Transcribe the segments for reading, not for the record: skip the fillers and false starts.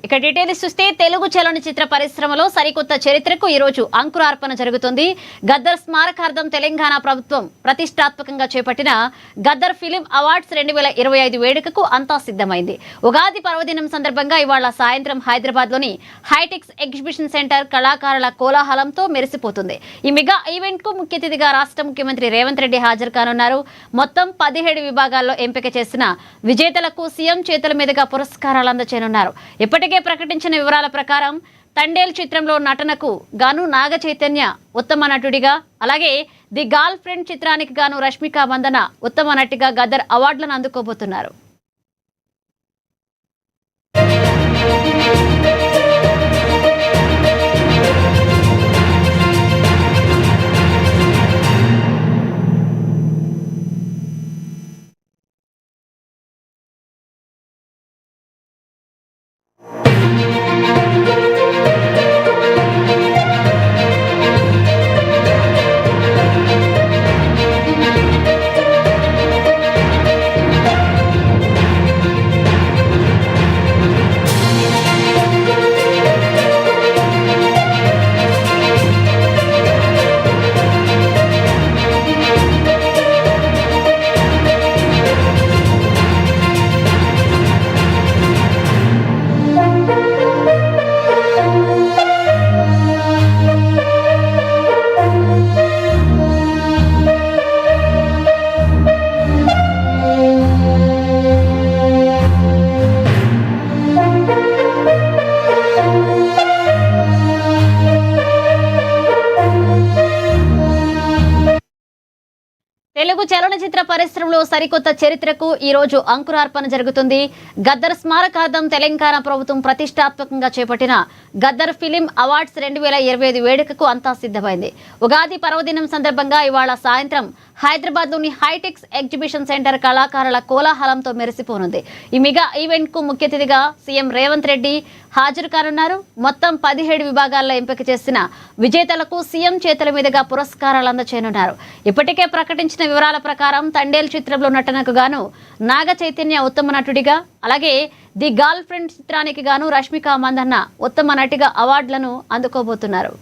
ఇక డీటెయిల్స్ చూస్తే తెలుగు చలనచిత్ర పరిశ్రమలో సరికొత్త చరిత్రకు ఈ రోజు అంకురార్పణ జరుగుతుంది. గద్దర్ స్మారకార్థం తెలంగాణ ప్రభుత్వం ప్రతిష్టాత్మకంగా చేపట్టిన గద్దర్ ఫిలిం అవార్డ్స్ 2025 వేడుకకు అంతా సిద్ధమైంది. ఉగాది పర్వదినం సందర్భంగా ఇవాళ సాయంత్రం హైదరాబాద్ లోని హైటెక్స్ ఎగ్జిబిషన్ సెంటర్ కళాకారుల కోలాహలంతో మెరిసిపోతుంది. ఈ మెగా ఈవెంట్ కు ముఖ్య అతిథిగా రాష్ట్ర ముఖ్యమంత్రి రేవంత్ రెడ్డి హాజరు కానున్నారు. మొత్తం 17 విభాగాల్లో ఎంపిక చేసిన విజేతలకు సీఎం చేతుల మీదుగా పురస్కారాలు అందజేయనున్నారు. ఇప్పటికే ప్రకటించిన వివరాల ప్రకారం తండేల్ చిత్రంలో నటనకు గాను నాగ చైతన్య ఉత్తమ నటుడిగా, అలాగే ది గర్ల్ ఫ్రెండ్ చిత్రానికి గాను రష్మిక మందన ఉత్తమ నటిగా గద్దర్ అవార్డులను అందుకోబోతున్నారు. తెలుగు చలనచిత్ర పరిశ్రమలో సరికొత్త చరిత్రకు ఈ రోజు అంకురార్పణ జరుగుతుంది. గద్దర్ స్మారకార్థం తెలంగాణ ప్రభుత్వం ప్రతిష్టాత్మకంగా చేపట్టిన గద్దర్ ఫిలిం అవార్డ్స్ 2025 వేడుకకు అంతా సిద్ధమైంది. ఉగాది పర్వదినం సందర్భంగా ఇవాళ సాయంత్రం హైదరాబాద్ లోని హైటెక్స్ ఎగ్జిబిషన్ సెంటర్ కళాకారుల కోలాహలంతో మెరిసిపోనుంది. ఈ మెగా ఈవెంట్ కు ముఖ్య అతిథిగా సీఎం రేవంత్ రెడ్డి హాజరు కానున్నారు. మొత్తం 17 విభాగాల్లో ఎంపిక చేసిన విజేతలకు సీఎం చేతుల మీదుగా పురస్కారాలు అందజేయనున్నారు. ఇప్పటికే ప్రకటించిన వివరాల ప్రకారం తండేల్ చిత్రంలో నటనకు గాను నాగ చైతన్య ఉత్తమ నటుడిగా, అలాగే ది గర్ల్ ఫ్రెండ్ చిత్రానికి గాను రష్మిక మందన్న ఉత్తమ నటిగా అవార్డులను అందుకోబోతున్నారు.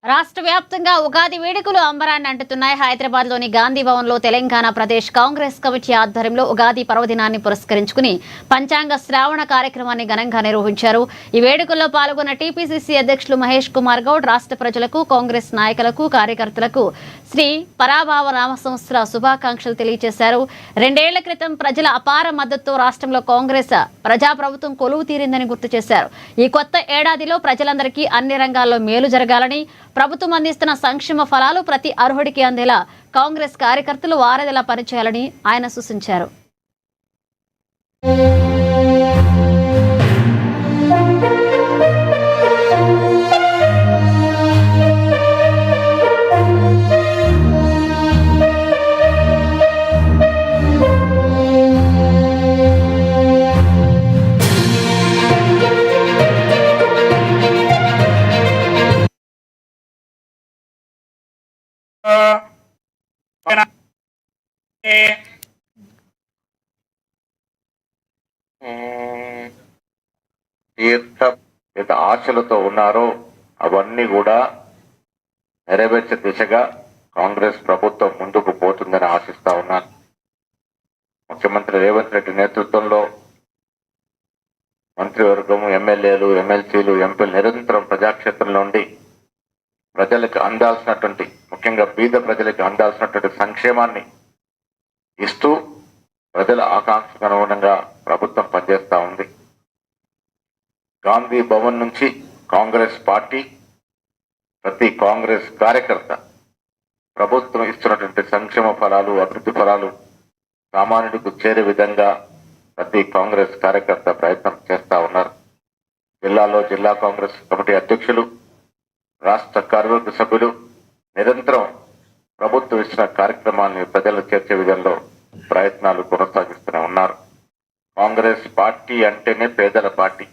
రాష్ట్ర వ్యాప్తంగా ఉగాది వేడుకలు అంబరాన్ని అంటున్నాయి. హైదరాబాద్ లోని గాంధీ భవన్ లో తెలంగాణ ప్రదేశ్ కాంగ్రెస్ కమిటీ ఆధ్వర్యంలో ఉగాది పర్వదినాన్ని పురస్కరించుకుని పంచాంగ శ్రావణ కార్యక్రమాన్ని ఘనంగా నిర్వహించారు. ఈ వేడుకల్లో పాల్గొన్న టీపీసీసీ అధ్యక్షులు మహేష్ కుమార్ గౌడ్ రాష్ట్ర ప్రజలకు, కాంగ్రెస్ నాయకులకు, కార్యకర్తలకు శ్రీ పరాభావ నామ సంవత్సర శుభాకాంక్షలు తెలియజేశారు. 2 ఏళ్ల క్రితం ప్రజల అపార మద్దతుతో రాష్ట్రంలో కాంగ్రెస్ ప్రజాప్రభుత్వం కొలువు తీరిందని గుర్తు చేశారు. ఈ కొత్త ఏడాదిలో ప్రజలందరికీ అన్ని రంగాల్లో మేలు జరగాలని, ప్రభుత్వం అందిస్తున్న సంక్షేమ ఫలాలు ప్రతి అర్హుడికి అందేలా కాంగ్రెస్ కార్యకర్తలు వారధిలా పనిచేయాలని ఆయన సూచించారు. తీర్థ ఆశలతో ఉన్నారో అవన్నీ కూడా నెరవేర్చే దిశగా కాంగ్రెస్ ప్రభుత్వం ముందుకు పోతుందని ఆశిస్తా ఉన్నాను. ముఖ్యమంత్రి రేవంత్ రెడ్డి నేతృత్వంలో మంత్రివర్గం, ఎమ్మెల్యేలు, ఎమ్మెల్సీలు, ఎంపీలు నిరంతరం ప్రజాక్షేత్రంలో ఉండి ప్రజలకు అందాల్సినటువంటి, ముఖ్యంగా బీద ప్రజలకు అందాల్సినటువంటి సంక్షేమాన్ని ఇస్తూ ప్రజల ఆకాంక్షకు అనుగుణంగా ప్రభుత్వం పనిచేస్తూ ఉంది. గాంధీ భవన్ నుంచి కాంగ్రెస్ పార్టీ, ప్రతి కాంగ్రెస్ కార్యకర్త ప్రభుత్వం ఇస్తున్నటువంటి సంక్షేమ ఫలాలు, అభివృద్ధి ఫలాలు సామాన్యుడికి చేరే విధంగా ప్రతి కాంగ్రెస్ కార్యకర్త ప్రయత్నం చేస్తూ ఉన్నారు. జిల్లాలో జిల్లా కాంగ్రెస్ కమిటీ అధ్యక్షులు, రాష్ట్ర కార్యవర్గ సభ్యులు నిరంతరం ప్రభుత్వం ఇచ్చిన కార్యక్రమాన్ని ప్రజలకు చేర్చే విధంలో ప్రయత్నాలు కొనసాగిస్తూనే ఉన్నారు. కాంగ్రెస్ పార్టీ అంటేనే పేదల పార్టీ.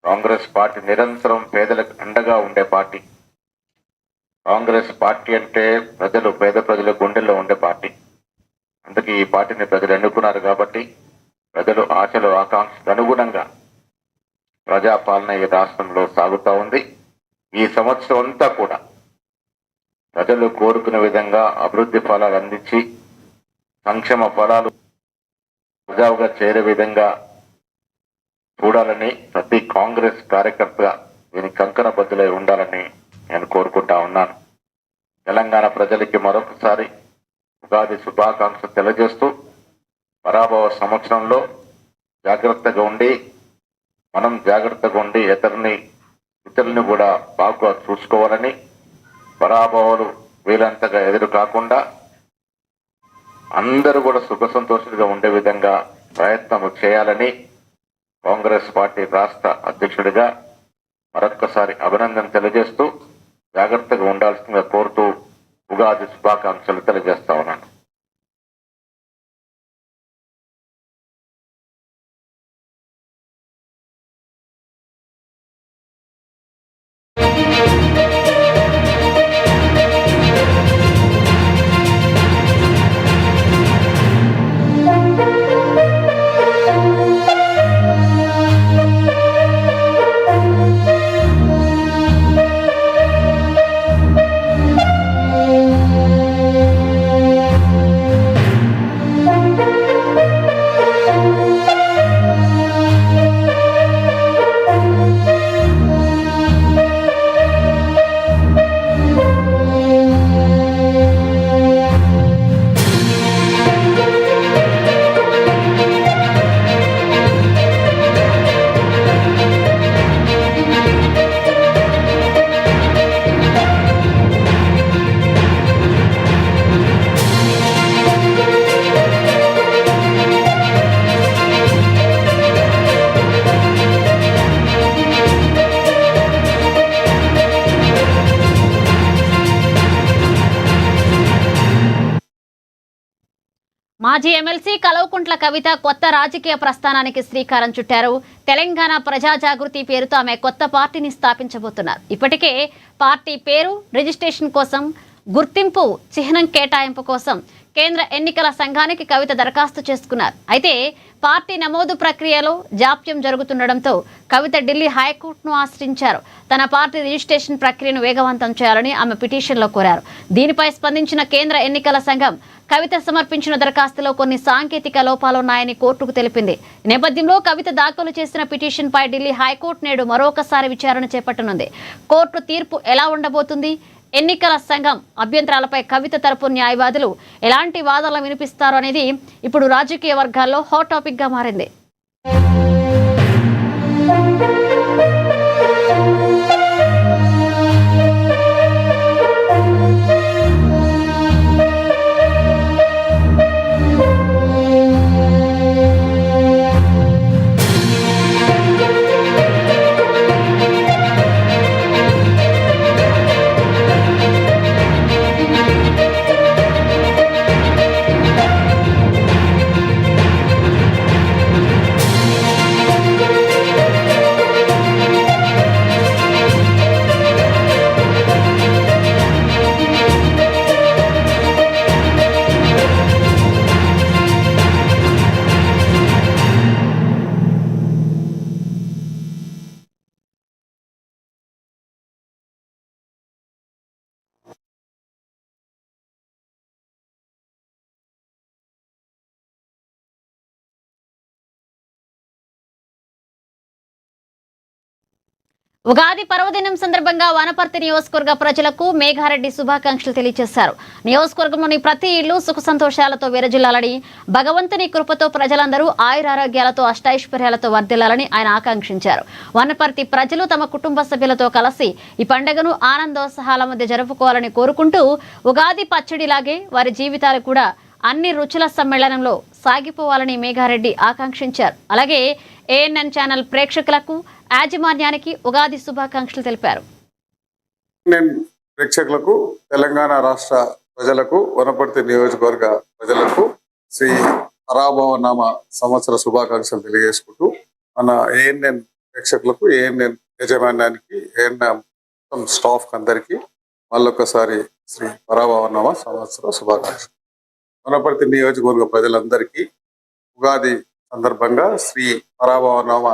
కాంగ్రెస్ పార్టీ నిరంతరం పేదలకు అండగా ఉండే పార్టీ. కాంగ్రెస్ పార్టీ అంటే పేద ప్రజల గుండెల్లో ఉండే పార్టీ. అందుకే ఈ పార్టీని ప్రజలు ఎన్నుకున్నారు కాబట్టి ప్రజలు ఆశలు, ఆకాంక్షకు అనుగుణంగా ప్రజాపాలన ఈ రాష్ట్రంలో సాగుతూ ఉంది. ఈ సంవత్సరం అంతా కూడా ప్రజలు కోరుకునే విధంగా అభివృద్ధి ఫలాలు అందించి సంక్షేమ ఫలాలు ప్రజావుగా చేరే విధంగా చూడాలని ప్రతి కాంగ్రెస్ కార్యకర్త దీని కంకణ బద్దులై ఉండాలని నేను కోరుకుంటా ఉన్నాను. తెలంగాణ ప్రజలకి మరొకసారి ఉగాది శుభాకాంక్షలు తెలియజేస్తూ, పరాభవ సంవత్సరంలో జాగ్రత్తగా ఉండి, మనం జాగ్రత్తగా ఉండి ఇతరుల్ని కూడా బాగా చూసుకోవాలని, పరాభవాలు వీలంతగా ఎదురు కాకుండా అందరూ కూడా సుఖ సంతోషాలుగా ఉండే విధంగా ప్రయత్నం చేయాలని కాంగ్రెస్ పార్టీ రాష్ట్ర అధ్యక్షుడిగా మరొక్కసారి అభినందన తెలియజేస్తూ, జాగ్రత్తగా ఉండాల్సిందిగా కోరుతూ ఉగాది శుభాకాంక్షలు తెలియజేస్తా ఉన్నాను. మాజీ ఎమ్మెల్సీ కల్వకుంట్ల కవిత కొత్త రాజకీయ ప్రస్థానానికి శ్రీకారం చుట్టారు. తెలంగాణ ప్రజా జాగృతి పేరుతో ఆమె కొత్త పార్టీని స్థాపించబోతున్నారు. ఇప్పటికే పార్టీ పేరు రిజిస్ట్రేషన్ కోసం, గుర్తింపు చిహ్నం కేటాయింపు కోసం కేంద్ర ఎన్నికల సంఘానికి కవిత దరఖాస్తు చేసుకున్నారు. అయితే పార్టీ నమోదు ప్రక్రియలో జాప్యం జరుగుతుండటంతో కవిత ఢిల్లీ హైకోర్టును ఆశ్రయించారు. తన పార్టీ రిజిస్ట్రేషన్ ప్రక్రియను వేగవంతం చేయాలని ఆమె పిటిషన్లో కోరారు. దీనిపై స్పందించిన కేంద్ర ఎన్నికల సంఘం కవిత సమర్పించిన దరఖాస్తులో కొన్ని సాంకేతిక లోపాలున్నాయని కోర్టుకు తెలిపింది. ఈ నేపథ్యంలో కవిత దాఖలు చేసిన పిటిషన్పై ఢిల్లీ హైకోర్టు నేడు మరొకసారి విచారణ చేపట్టనుంది. కోర్టు తీర్పు ఎలా ఉండబోతుంది? ఎన్నికల సంఘం అభ్యంతరాలపై కవిత తరపు న్యాయవాదులు ఎలాంటి వాదనలు వినిపిస్తారు అనేది ఇప్పుడు రాజకీయ వర్గాల్లో హాట్ టాపిక్ గా మారింది. ఉగాది పర్వదినం సందర్భంగా వనపర్తి నియోజకవర్గ ప్రజలకు మేఘారెడ్డి శుభాకాంక్షలు తెలియజేశారు. నియోజకవర్గంలోని ప్రతి ఇల్లు సుఖ సంతోషాలతో విరజిల్లాలని, భగవంతుని కృపతో ప్రజలందరూ ఆయురారోగ్యాలతో అష్టైశ్వర్యాలతో వర్ధిల్లాలని ఆయన ఆకాంక్షించారు. వనపర్తి ప్రజలు తమ కుటుంబ సభ్యులతో కలిసి ఈ పండుగను ఆనందోత్సాహాల మధ్య జరుపుకోవాలని కోరుకుంటూ ఉగాది పచ్చడిలాగే వారి జీవితాలు కూడా అన్ని రుచుల సమ్మేళనంలో సాగిపోవాలని మేఘారెడ్డి ఆకాంక్షించారు. అలాగే ఏఎన్ఎన్ ఛానల్ ప్రేక్షకులకు యాజమాన్యానికి ఉగాది శుభాకాంక్షలు తెలిపారు. ప్రేక్షకులకు, తెలంగాణ రాష్ట్ర ప్రజలకు, వనపర్తి నియోజకవర్గ ప్రజలకు శ్రీ పరాభవనామ సంవత్సర శుభాకాంక్షలు తెలియజేసుకుంటూ మన ఏఎన్ఎన్ ప్రేక్షకులకు, ఏఎన్ఎన్ యాజమాన్యానికి, ఏఎన్ఎన్ స్టాఫ్ అందరికీ మళ్ళొకసారి శ్రీ పరాభవనామ సంవత్సర శుభాకాంక్షలు. వనపర్తి నియోజకవర్గ ప్రజలందరికీ ఉగాది సందర్భంగా శ్రీ పరాభవనామ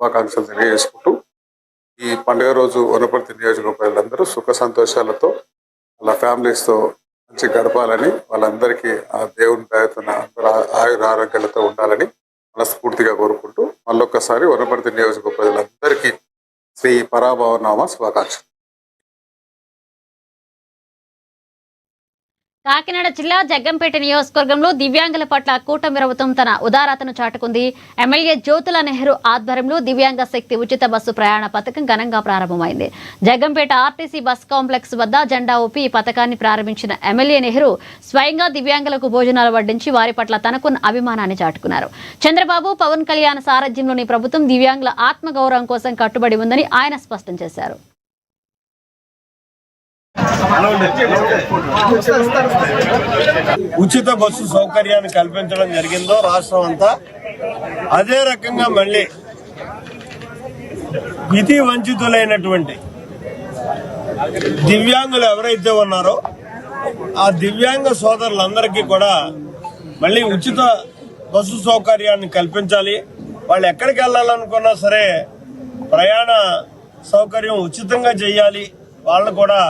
శుభాకాంక్షలు తెలియజేసుకుంటూ ఈ పండుగ రోజు వనపర్తి నియోజకవర్గ ప్రజలందరూ సుఖ సంతోషాలతో వాళ్ళ ఫ్యామిలీస్తో మంచి గడపాలని, వాళ్ళందరికీ ఆ దేవుని దయతోన ఆయుర ఆరోగ్యాలతో ఉండాలని మనస్ఫూర్తిగా కోరుకుంటూ మళ్ళొక్కసారి వనపర్తి నియోజకవర్గ ప్రజలందరికీ శ్రీ పరాభవనామ శుభాకాంక్షలు. కాకినాడ జిల్లా జగ్గంపేట నియోజకవర్గంలో దివ్యాంగుల పట్ల కూటమి ప్రభుత్వం తన ఉదారతను చాటుకుంది. ఎమ్మెల్యే జ్యోతుల నెహ్రూ ఆధ్వర్యంలో దివ్యాంగ శక్తి ఉచిత బస్సు ప్రయాణ పథకం ఘనంగా ప్రారంభమైంది. జగ్గంపేట ఆర్టీసీ బస్ కాంప్లెక్స్ వద్ద జెండా ఊపి ఈ పథకాన్ని ప్రారంభించిన ఎమ్మెల్యే నెహ్రూ స్వయంగా దివ్యాంగులకు భోజనాలు వడ్డించి వారి పట్ల తనకున్న అభిమానాన్ని చాటుకున్నారు. చంద్రబాబు, పవన్ కళ్యాణ్ సారథ్యంలోని ప్రభుత్వం దివ్యాంగుల ఆత్మగౌరవం కోసం కట్టుబడి ఉందని ఆయన స్పష్టం చేశారు. ఉచిత బస్సు సౌకర్యాన్ని కల్పించడం జరిగిందో రాష్ట్రం అంతా, అదే రకంగా మళ్ళీ విధి వంచితులైనటువంటి దివ్యాంగులు ఎవరైతే ఉన్నారో ఆ దివ్యాంగ సోదరులందరికీ కూడా మళ్ళీ ఉచిత బస్సు సౌకర్యాన్ని కల్పించాలి. వాళ్ళు ఎక్కడికి వెళ్ళాలనుకున్నా సరే ప్రయాణ సౌకర్యం ఉచితంగా చేయాలి, వాళ్ళు కూడా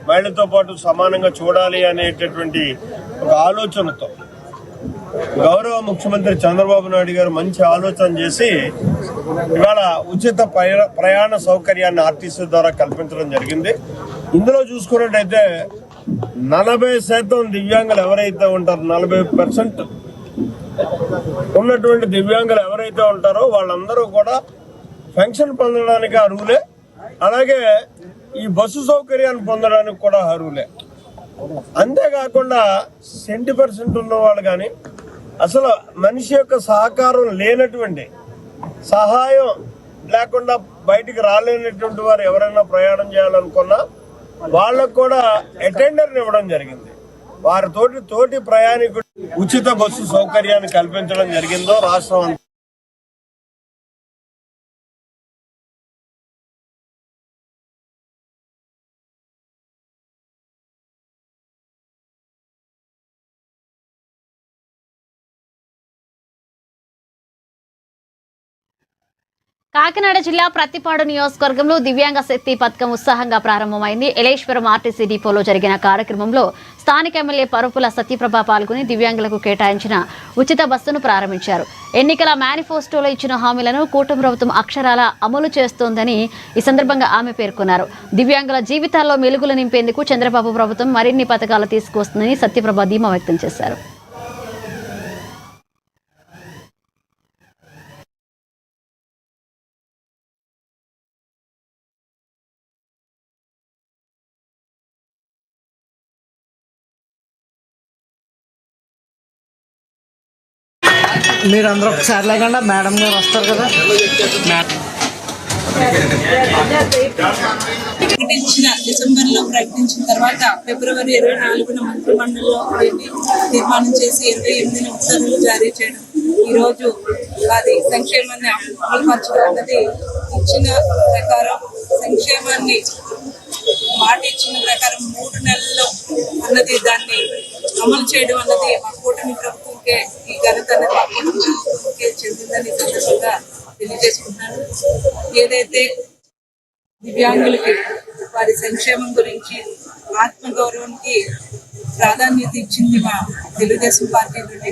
మహిళతో పాటు సమానంగా చూడాలి అనేటటువంటి ఒక ఆలోచనతో గౌరవ ముఖ్యమంత్రి చంద్రబాబు నాయుడు గారు మంచి ఆలోచన చేసి ఇవాళ ఉచిత ప్రయాణ సౌకర్యాన్ని ఆర్టీసీ ద్వారా కల్పించడం జరిగింది. ఇందులో చూసుకున్నట్టయితే 40% దివ్యాంగులు ఎవరైతే ఉంటారో, 40% ఉన్నటువంటి దివ్యాంగులు ఎవరైతే ఉంటారో వాళ్ళందరూ కూడా పెన్షన్ పొందడానికి అర్హులే, అలాగే ఈ బస్సు సౌకర్యాన్ని పొందడానికి కూడా అర్హులే. అంతేకాకుండా 20% ఉన్న వాళ్ళు కానీ, అసలు మనిషి యొక్క సహకారం లేనటువంటి, సహాయం లేకుండా బయటికి రాలేనటువంటి వారు ఎవరైనా ప్రయాణం చేయాలనుకున్నా వాళ్ళకు కూడా అటెండర్ని ఇవ్వడం జరిగింది. వారి తోటి ప్రయాణికుడు ఉచిత బస్సు సౌకర్యాన్ని కల్పించడం జరిగిందో రాష్ట్రం అంతా. కాకినాడ జిల్లా ప్రత్తిపాడు నియోజకవర్గంలో దివ్యాంగ శక్తి పథకం ఉత్సాహంగా ప్రారంభమైంది. ఎలేశ్వరం ఆర్టీసీ డిపోలో జరిగిన కార్యక్రమంలో స్థానిక ఎమ్మెల్యే పరుపుల సత్యప్రభ పాల్గొని దివ్యాంగులకు కేటాయించిన ఉచిత బస్సును ప్రారంభించారు. ఎన్నికల మేనిఫెస్టోలో ఇచ్చిన హామీలను కూటమి ప్రభుత్వం అక్షరాల అమలు చేస్తోందని ఈ సందర్భంగా ఆమె పేర్కొన్నారు. దివ్యాంగుల జీవితాల్లో వెలుగులు నింపేందుకు చంద్రబాబు ప్రభుత్వం మరిన్ని పథకాలు తీసుకువస్తుందని సత్యప్రభ ధీమా వ్యక్తం చేశారు. మీరు అందరూ ఒకసారి లేకుండా మేడం గారు వస్తారు కదా. ప్రకటించిన డిసెంబర్లో ప్రకటించిన తర్వాత ఫిబ్రవరి 24న మంత్రిమండలిలో తీర్మానం చేసి 28న ఉత్తర్వులు జారీ చేయడం, ఈరోజు అది సంక్షేమాన్ని అమలుపరచడం అన్నది ఇచ్చిన ప్రకారం, సంక్షేమాన్ని మాట ఇచ్చిన ప్రకారం 3 నెలల్లో అన్నది దాన్ని అమలు చేయడం అన్నది మా కూటమి ప్రభుత్వంకే ఈ ఘనత అనేది మా కూటమి ప్రభుత్వంకే చెందిందని సందర్భంగా తెలియజేసుకుంటున్నాను. ఏదైతే దివ్యాంగులకి వారి సంక్షేమం గురించి, ఆత్మగౌరవానికి ప్రాధాన్యత ఇచ్చింది మా తెలుగుదేశం పార్టీ నుండి.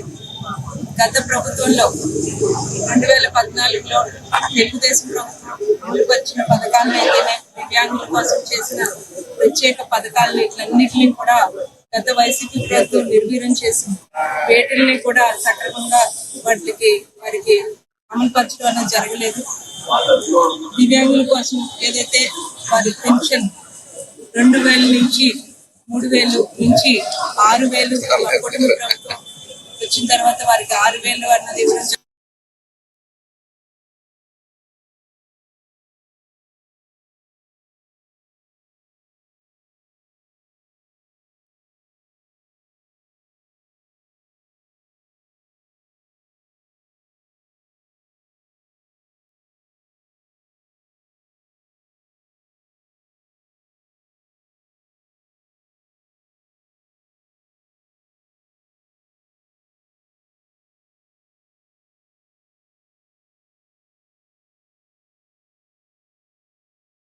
గత ప్రభుత్వంలో 2014లో తెలుగుదేశం ప్రభుత్వం అమలుకు వచ్చిన పథకాలను అయితేనే దివ్యాంగుల కోసం చేసిన ప్రత్యేక పథకాలని ఇట్లన్నింటినీ కూడా గత వైసీపీ ప్రభుత్వం నిర్వీర్యం చేసింది. వేటిల్ని కూడా సక్రమంగా వారికి అమలుపరచడం అనేది జరగలేదు. దివ్యాంగుల కోసం ఏదైతే వారి పెన్షన్ 2000 నుంచి 3000 నుంచి 6000 కుటుంబ ప్రభుత్వం వచ్చిన తర్వాత వారికి 6000 అన్నది ఇవ్వడం